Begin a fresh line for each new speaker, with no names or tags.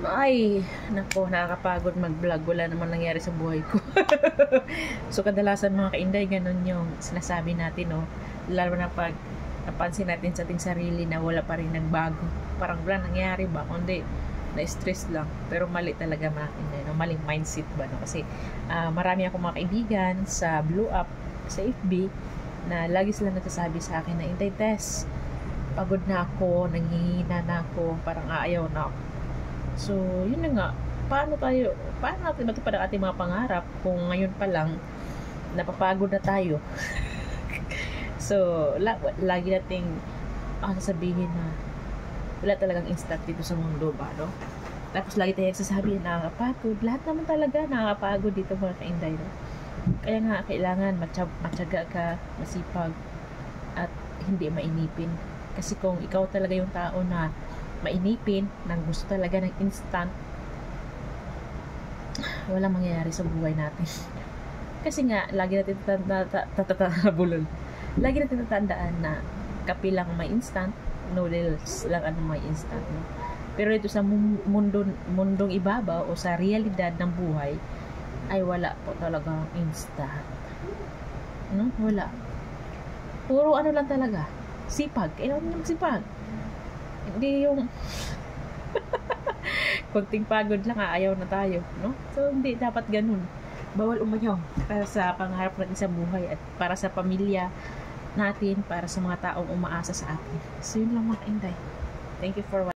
Ay, nako, nakakapagod mag-vlog. Wala naman nangyari sa buhay ko. So, kadalasan mga kainday, ganun yung sinasabi natin, no? Lalo na pag napansin natin sa ating sarili na wala pa rin nagbago. Parang wala nangyari ba? Kundi, na-stress lang. Pero mali talaga mga kainday, no? Maling mindset ba, no? Kasi marami akong mga kaibigan sa Blue Up, sa FB, na lagi sila nagsasabi sa akin na, Inday Tess, pagod na ako, nanghihina na ako, parang aayaw na ako. So, yun na nga, paano natin matupad ang ating mga pangarap kung ngayon pa lang napapagod na tayo? So, lagi nating sasabihin na wala talagang instant dito sa mundo ba, no? Tapos lagi tayo nagsasabi na nakakapagod. Lahat naman talaga nakakapagod dito mga kainday, no? Kaya nga, kailangan matyaga ka, masipag, at hindi mainipin. Kasi kung ikaw talaga yung tao na mainipin, nang gusto talaga ng instant, walang mangyayari sa buhay natin. Kasi nga, lagi natin lagi natin tatandaan na kape lang may instant, noodles lang ano may instant, no? Pero ito sa mundong ibabaw o sa realidad ng buhay ay wala po talaga instant, no? Wala. Puro ano lang talaga, sipag. Kailangan naman sipag. Hindi yung konting pagod lang, ayaw na tayo, no? So, hindi dapat ganun. Bawal umayaw para sa pangarap natin sa buhay at para sa pamilya natin, para sa mga taong umaasa sa atin. So, yun lang mga kainday. Thank you for watching.